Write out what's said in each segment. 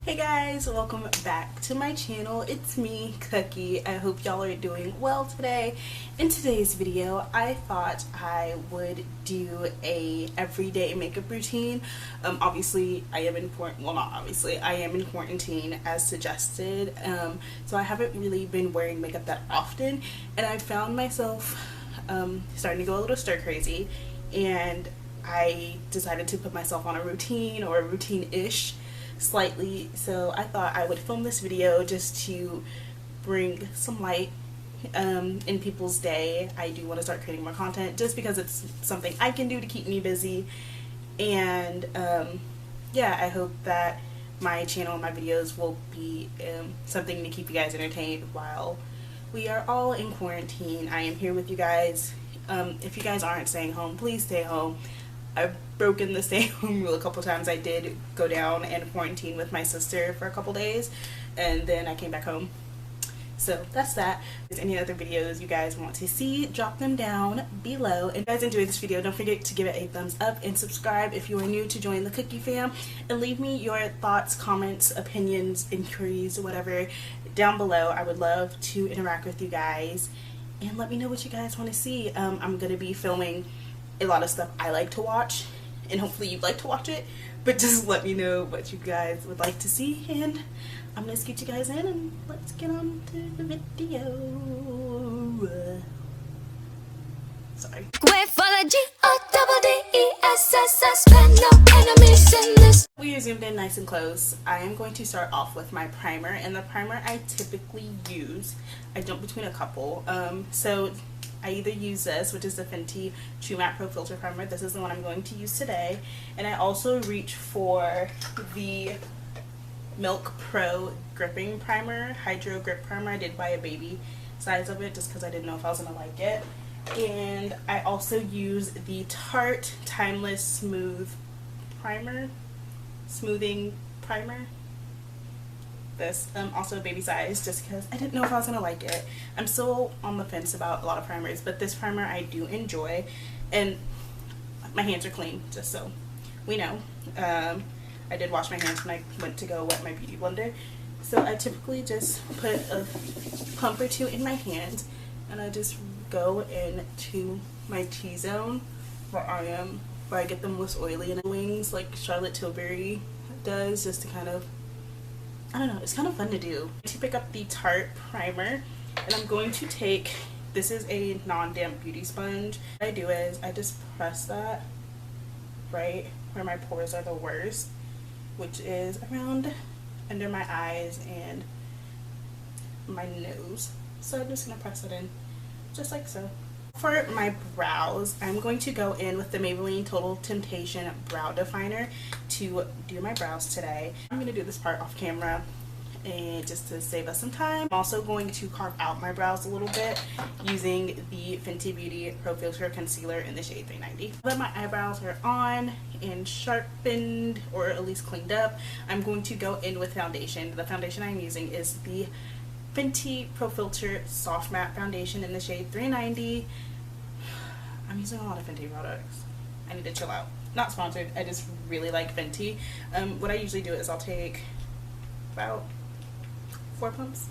Hey guys, welcome back to my channel. It's me, Cookie. I hope y'all are doing well today. In today's video, I thought I would do a everyday makeup routine. Obviously, I am in quarantine as suggested. So I haven't really been wearing makeup that often, and I found myself starting to go a little stir crazy, and I decided to put myself on a routine or a routine-ish slightly. So I thought I would film this video just to bring some light in people's day. I do want to start creating more content just because it's something I can do to keep me busy, and yeah, I hope that my channel and my videos will be something to keep you guys entertained while we are all in quarantine. I am here with you guys. If you guys aren't staying home, please stay home. I've broken the stay home rule a couple times. I did go down and quarantine with my sister for a couple days, and then I came back home. So that's that. If there's any other videos you guys want to see, drop them down below. And if you guys enjoyed this video, don't forget to give it a thumbs up and subscribe if you are new to join the Cookie fam. And leave me your thoughts, comments, opinions, inquiries, whatever down below. I would love to interact with you guys. And let me know what you guys want to see. I'm going to be filming a lot of stuff I like to watch, and hopefully you'd like to watch it, but just let me know what you guys would like to see, and I'm gonna scoot you guys in and let's get on to the video. Sorry. Wait for the G-O-double-D-E-S-S-S, no enemies in this. We are zoomed in nice and close. I am going to start off with my primer, and the primer I typically use, I jump between a couple. So I either use this, which is the Fenty True Matte Pro Filter Primer. This is the one I'm going to use today. And I also reach for the Milk Pro Gripping Primer, Hydro Grip Primer. I did buy a baby size of it just because I didn't know if I was going to like it. And I also use the Tarte Timeless Smooth Primer, Smoothing Primer. This also baby size just because I didn't know if I was gonna like it. I'm still on the fence about a lot of primers, but this primer I do enjoy, and my hands are clean, just so we know. I did wash my hands when I went to go wet my beauty blender, so I typically just put a pump or two in my hand, and I just go into my T-zone where I get the most oily and wings, like Charlotte Tilbury does, just to kind of, I don't know, it's kind of fun to do. To pick up the Tarte primer, and I'm going to take, this is a non-damp beauty sponge. What I do is I just press that right where my pores are the worst, which is around under my eyes and my nose. So I'm just going to press it in just like so. For my brows, I'm going to go in with the Maybelline Total Temptation Brow Definer to do my brows today. I'm going to do this part off camera, and just to save us some time. I'm also going to carve out my brows a little bit using the Fenty Beauty Pro Filter Concealer in the shade 390. Now that my eyebrows are on and sharpened, or at least cleaned up, I'm going to go in with foundation. The foundation I'm using is the Fenty Pro Filter Soft Matte Foundation in the shade 390. I'm using a lot of Fenty products. I need to chill out. Not sponsored, I just really like Fenty. What I usually do is I'll take about 4 pumps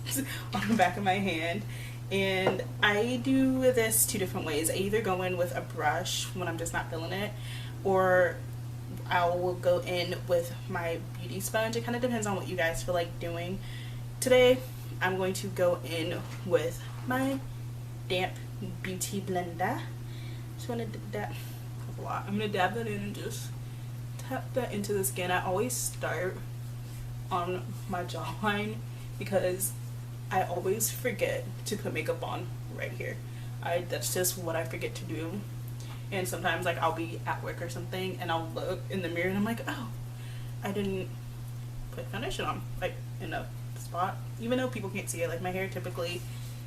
on the back of my hand, and I do this two different ways. I either go in with a brush when I'm just not feeling it, or I will go in with my beauty sponge. It kind of depends on what you guys feel like doing. Today I'm going to go in with my damp beauty blender. Just want to dab a lot. I'm going to dab that in and just tap that into the skin. I always start on my jawline because I always forget to put makeup on right here. That's just what I forget to do. And sometimes, like, I'll be at work or something and I'll look in the mirror and I'm like, oh, I didn't put foundation on, like, in a spot, even though people can't see it. Like, my hair typically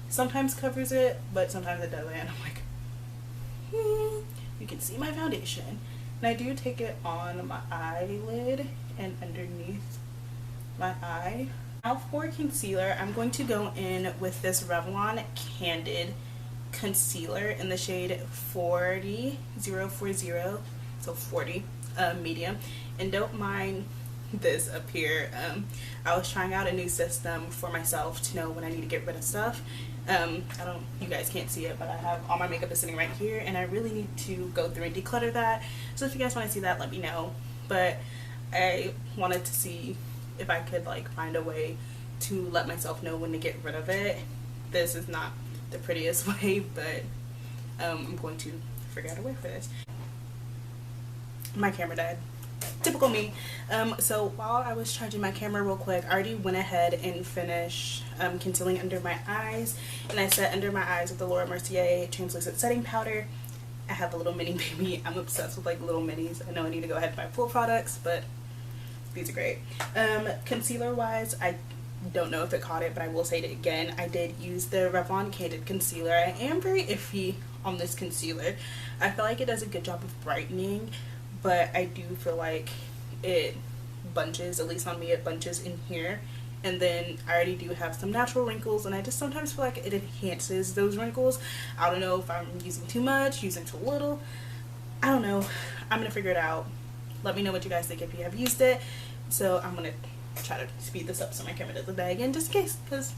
sometimes covers it, but sometimes it doesn't. I'm like, you can see my foundation. And I do take it on my eyelid and underneath my eye. Now for concealer, I'm going to go in with this Revlon Candid concealer in the shade 40040, so 40, medium. And don't mind this up here. I was trying out a new system for myself to know when I need to get rid of stuff. You guys can't see it, but I have all my makeup is sitting right here, and I really need to go through and declutter that. So if you guys want to see that, let me know. But I wanted to see if I could like find a way to let myself know when to get rid of it. This is not the prettiest way, but I'm going to figure out a way for this. My camera died. Typical me. So while I was charging my camera real quick, I already went ahead and finished concealing under my eyes, and I set under my eyes with the Laura Mercier translucent setting powder. I have a little mini baby. I'm obsessed with like little minis. I know I need to go ahead and buy full products, but these are great. Concealer wise, I don't know if it caught it, but I will say it again. I did use the Revlon Candid Concealer. I am very iffy on this concealer. I feel like it does a good job of brightening, but I do feel like it bunches, at least on me, it bunches in here. And then I already do have some natural wrinkles, and I just sometimes feel like it enhances those wrinkles. I don't know if I'm using too much, using too little. I don't know. I'm gonna figure it out. Let me know what you guys think if you have used it. So I'm gonna try to speed this up so my camera doesn't die again, just in case, because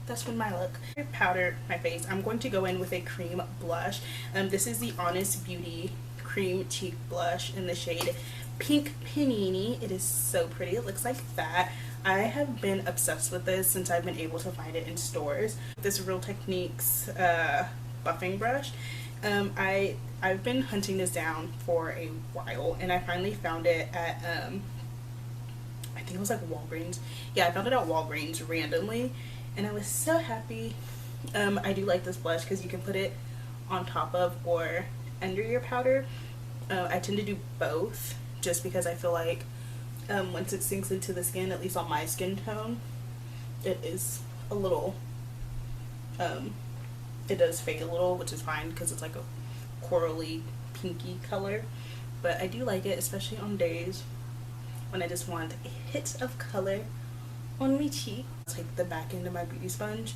that's been my look. I powder my face. I'm going to go in with a cream blush. This is the Honest Beauty Cream Cheek Blush in the shade Pink Panini. It is so pretty. It looks like that. I have been obsessed with this since I've been able to find it in stores. This Real Techniques buffing brush. I've been hunting this down for a while, and I finally found it at I think it was like Walgreens. Yeah, I found it at Walgreens randomly, and I was so happy. I do like this blush because you can put it on top of or under your powder. I tend to do both just because I feel like once it sinks into the skin, at least on my skin tone, it is a little, it does fade a little, which is fine because it's like a corally pinky color. But I do like it, especially on days when I just want a hit of color on my cheek. I'll take the back end of my beauty sponge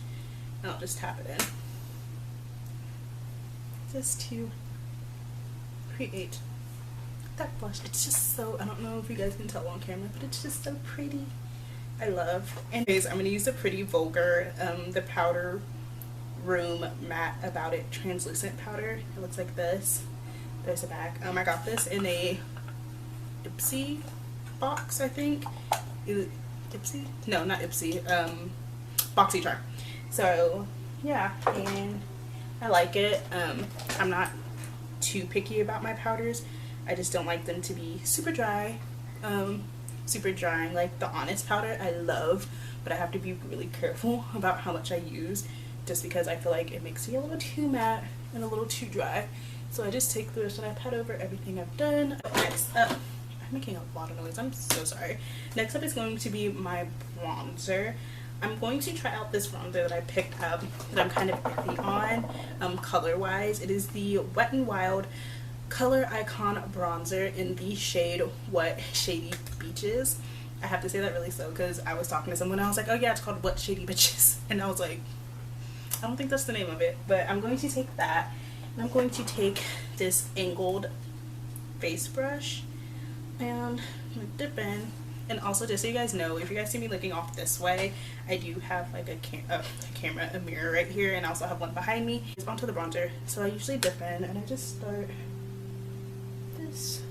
and I'll just tap it in just to create that blush. It's just so, I don't know if you guys can tell on camera, but it's just so pretty. I love. Anyways, I'm going to use the Pretty Vulgar, the Powder Room Matte About It translucent powder. It looks like this. There's a back. I got this in a Ipsy box, I think. Ipsy? No, not Ipsy. BoxyCharm. So yeah, and I like it. I'm not too picky about my powders. I just don't like them to be super dry. Super drying. Like the Honest powder I love, but I have to be really careful about how much I use, just because I feel like it makes me a little too matte and a little too dry. So I just take this and I pat over everything I've done. Next up, I'm making a lot of noise, I'm so sorry. Next up is going to be my bronzer. I'm going to try out this bronzer that I picked up that I'm kind of iffy on, color wise. It is the Wet n Wild Color Icon Bronzer in the shade Wet Shady Beaches. I have to say that really slow because I was talking to someone and I was like, oh yeah, it's called Wet Shady Beaches. And I was like, I don't think that's the name of it. But I'm going to take that, and I'm going to take this angled face brush and I'm gonna dip in. And also, just so you guys know, if you guys see me looking off this way, I do have like a mirror right here, and I also have one behind me. It's onto the bronzer, so I usually dip in and I just start this,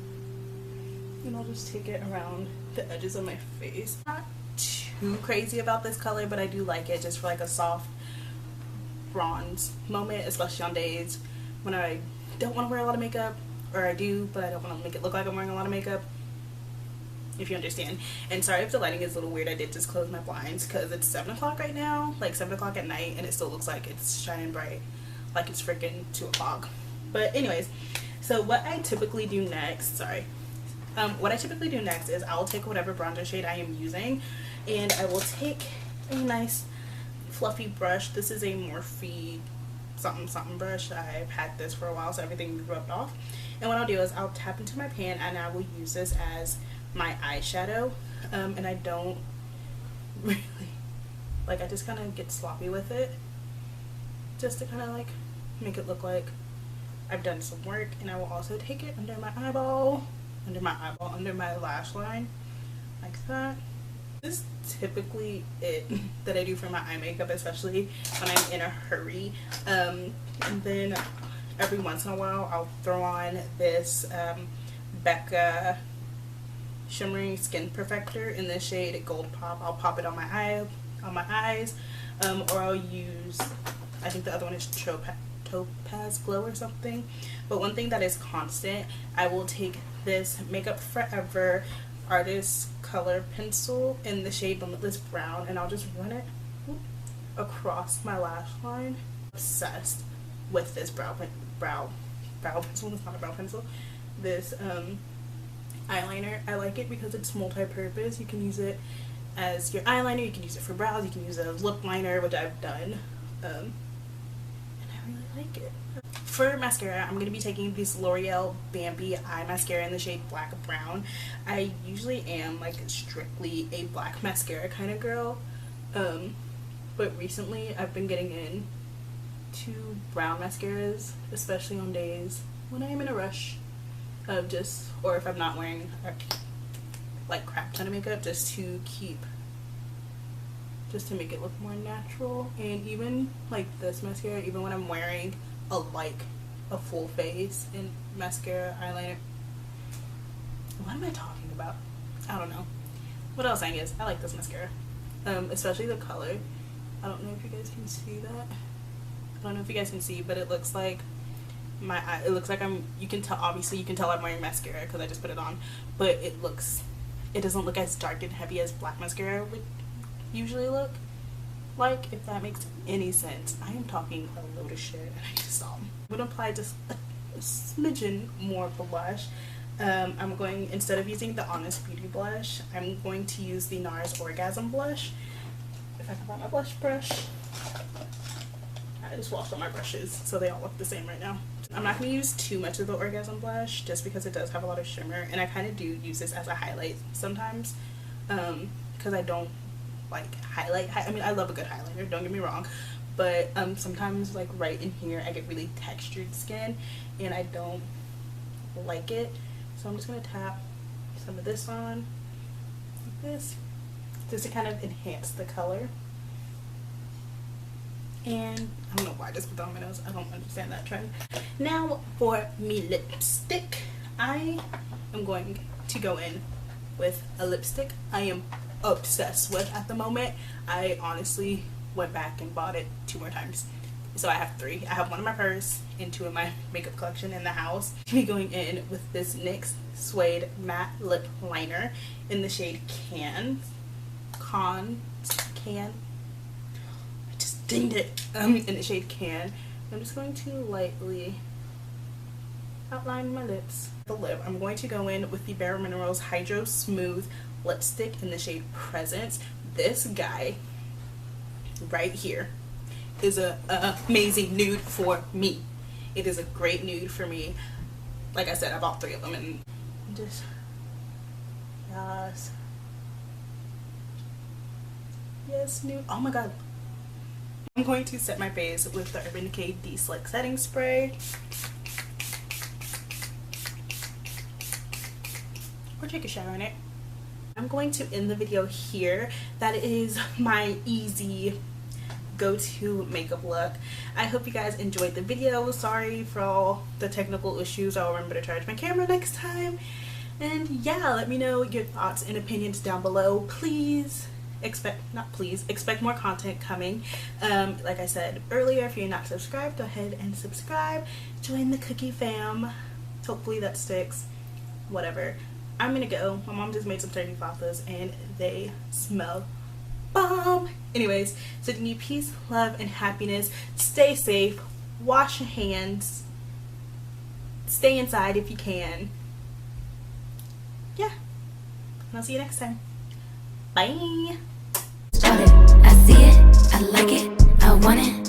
and I'll just take it around the edges of my face. Not too crazy about this color, but I do like it just for like a soft bronze moment, especially on days when I don't want to wear a lot of makeup, or I do, but I don't want to make it look like I'm wearing a lot of makeup, if you understand. And sorry if the lighting is a little weird. I did just close my blinds because it's 7 o'clock right now, like 7 o'clock at night, and it still looks like it's shining bright like it's freaking 2 o'clock. But anyways, so what I typically do next, what I typically do next is I'll take whatever bronzer shade I am using, and I will take a nice fluffy brush. This is a Morphe something brush. I've had this for a while, so everything rubbed off. And what I'll do is I'll tap into my pan, and I will use this as my eyeshadow. And I don't really, like, I just kind of get sloppy with it, just to kind of like make it look like I've done some work. And I will also take it under my eyeball, under my lash line. like that. This is typically it that I do for my eye makeup, especially when I'm in a hurry. And then every once in a while I'll throw on this Becca Shimmering Skin Perfector in the shade Gold Pop. I'll pop it on my eyes, or I'll use, I think the other one is Topaz Glow or something. But one thing that is constant, I will take this Makeup Forever Artist Color Pencil in the shade Limitless Brown, and I'll just run it across my lash line. Obsessed with this brow pencil. It's not a brow pencil. This eyeliner. I like it because it's multi-purpose. You can use it as your eyeliner, you can use it for brows, you can use it as lip liner, which I've done, and I really like it. For mascara, I'm going to be taking this L'Oreal Bambi Eye Mascara in the shade Black Brown. I usually am like strictly a black mascara kind of girl, but recently I've been getting into brown mascaras, especially on days when I am in a rush of or if I'm not wearing like crap ton of makeup, just to make it look more natural. And even like this mascara, even when I'm wearing a full face in mascara, eyeliner, what am I talking about? I don't know. What else saying is, I like this mascara, especially the color. I don't know if you guys can see that. I don't know if you guys can see, but it looks like my eye, it looks like you can tell, obviously you can tell I'm wearing mascara because I just put it on, but it doesn't look as dark and heavy as black mascara would usually look like, if that makes any sense. I am talking a load of shit and I need to stop. I'm going to apply just a smidgen more blush. I'm going, instead of using the Honest Beauty blush, I'm going to use the NARS Orgasm blush. If I can find my blush brush. I just washed all my brushes, so they all look the same right now. I'm not going to use too much of the Orgasm blush just because it does have a lot of shimmer, and I kind of do use this as a highlight sometimes, because I don't like highlight. I mean, I love a good highlighter, don't get me wrong, but sometimes like right in here I get really textured skin and I don't like it, so I'm just going to tap some of this on like this just to kind of enhance the color. And I don't know why I just put that on my nose. I don't understand that trend. Now for me lipstick, I am going to go in with a lipstick I am obsessed with at the moment. I honestly went back and bought it 2 more times. So I have 3. I have 1 in my purse and 2 in my makeup collection in the house. I'll be going in with this NYX Suede Matte Lip Liner in the shade Can. Dinged it, in the shade Can. I'm just going to lightly outline my lips. The lip, I'm going to go in with the Bare Minerals Hydro Smooth lipstick in the shade Presence. This guy right here is an amazing nude for me. It is a great nude for me. Like I said, I bought 3 of them, and just yes, nude. Oh my god. I'm going to set my face with the Urban Decay De-Slick Setting Spray. Or take a shower in it. I'm going to end the video here. That is my easy go-to makeup look. I hope you guys enjoyed the video. Sorry for all the technical issues. I'll remember to charge my camera next time. And yeah, let me know your thoughts and opinions down below. Please expect more content coming. Like I said earlier, if you're not subscribed, go ahead and subscribe. Join the cookie fam. Hopefully that sticks. Whatever. I'm gonna go. My mom just made some turkey fajitas and they smell bomb. Anyways, sending you peace, love, and happiness. Stay safe. Wash your hands. Stay inside if you can. Yeah. And I'll see you next time. Bye. I see it, I like it, I want it.